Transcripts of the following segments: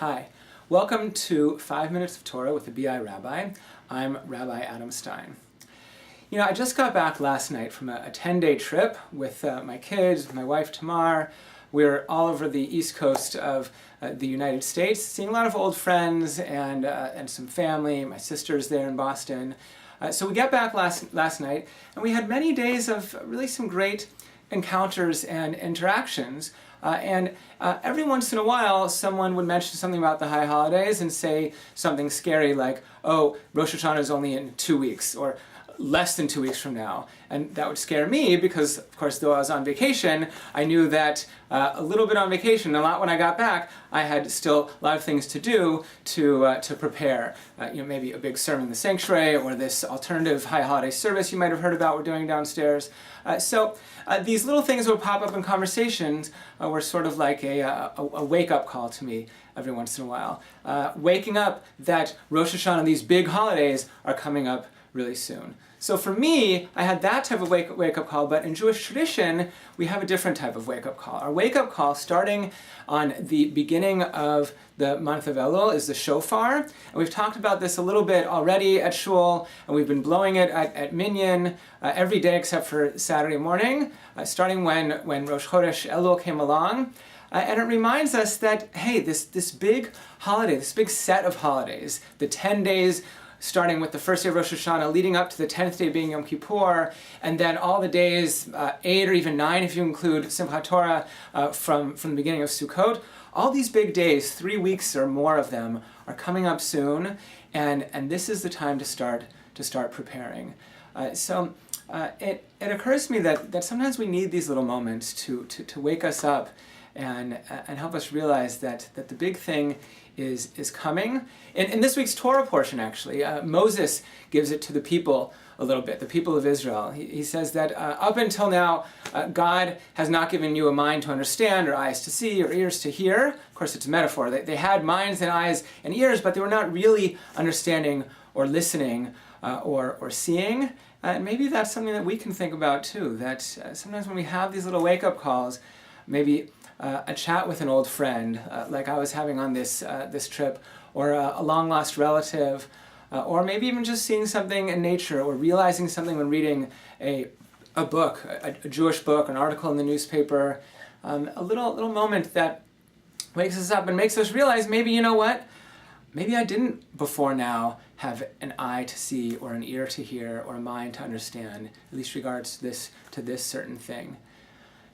Hi, welcome to 5 Minutes of Torah with the BI Rabbi. I'm Rabbi Adam Stein. You know, I just got back last night from a 10-day trip with my kids, with my wife Tamar. We're all over the east coast of the United States, seeing a lot of old friends and some family. My sister's there in Boston. So we got back last night, and we had many days of really some great encounters and interactions. Every once in a while, someone would mention something about the high holidays and say something scary like, oh, Rosh Hashanah is only in 2 weeks, or less than 2 weeks from now. And that would scare me because, of course, though I was on vacation, I knew that a little bit on vacation, a lot when I got back, I had still a lot of things to do to prepare. Maybe a big sermon in the sanctuary, or this alternative high holiday service you might have heard about we're doing downstairs. So these little things would pop up in conversations were sort of like a wake-up call to me every once in a while. Waking up that Rosh Hashanah, these big holidays, are coming up really soon. So for me, I had that type of wake-up call, but in Jewish tradition, we have a different type of wake-up call. Our wake-up call, starting on the beginning of the month of Elul, is the shofar. And we've talked about this a little bit already at Shul, and we've been blowing it at Minyan every day except for Saturday morning, starting when Rosh Chodesh Elul came along. And it reminds us that, hey, this big holiday, this big set of holidays, the 10 days starting with the first day of Rosh Hashanah, leading up to the 10th day being Yom Kippur, and then all the days, 8 or even 9 if you include Simchat Torah from the beginning of Sukkot. All these big days, 3 weeks or more of them, are coming up soon, and this is the time to start preparing. So it occurs to me that sometimes we need these little moments to wake us up and help us realize that the big thing is coming. In this week's Torah portion, actually, Moses gives it to the people a little bit, the people of Israel. He says that up until now, God has not given you a mind to understand, or eyes to see, or ears to hear. Of course, it's a metaphor. They had minds and eyes and ears, but they were not really understanding or listening or seeing. And maybe that's something that we can think about too, that sometimes when we have these little wake-up calls, maybe a chat with an old friend, like I was having on this trip, or a long-lost relative, or maybe even just seeing something in nature, or realizing something when reading a book, a Jewish book, an article in the newspaper, a little moment that wakes us up and makes us realize, maybe, you know what? Maybe I didn't before now have an eye to see, or an ear to hear, or a mind to understand, at least regards to this certain thing.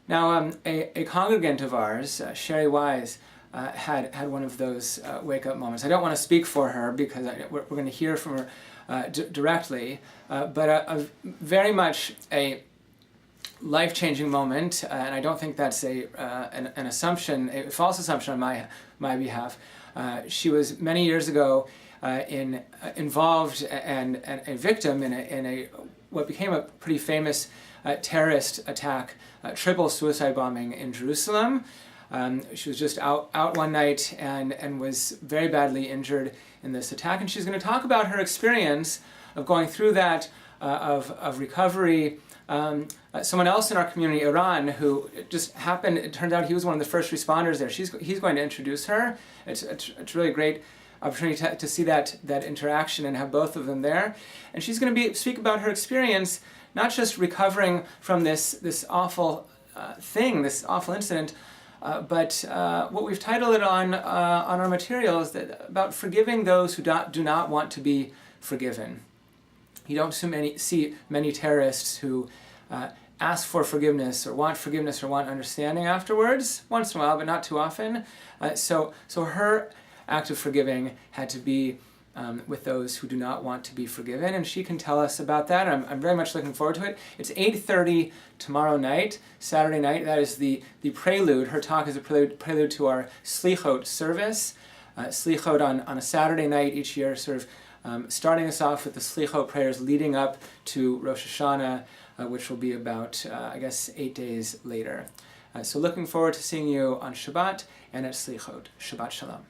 Now, a congregant of ours, Sherry Wise, had one of those wake-up moments. I don't want to speak for her because we're going to hear from her directly, but very much a life-changing moment, and I don't think that's an assumption, a false assumption on my behalf. She was many years ago involved and a victim in a what became a pretty famous terrorist attack, triple suicide bombing in Jerusalem. She was just out one night and was very badly injured in this attack. And she's going to talk about her experience of going through that, of recovery. Someone else in our community, Iran, who just happened, it turned out he was one of the first responders there. He's going to introduce her. It's really a great opportunity to see that interaction and have both of them there. And she's going to speak about her experience, not just recovering from this awful thing, this awful incident, but what we've titled it on our material is about forgiving those who do not want to be forgiven. You don't see many terrorists who ask for forgiveness or want understanding afterwards, once in a while, but not too often. So her act of forgiving had to be with those who do not want to be forgiven, and she can tell us about that. I'm very much looking forward to it. It's 8:30 tomorrow night, Saturday night. That is the prelude. Her talk is a prelude to our Slichot service. Slichot on a Saturday night each year, sort of starting us off with the Slichot prayers leading up to Rosh Hashanah, which will be about, 8 days later. So looking forward to seeing you on Shabbat and at Slichot. Shabbat Shalom.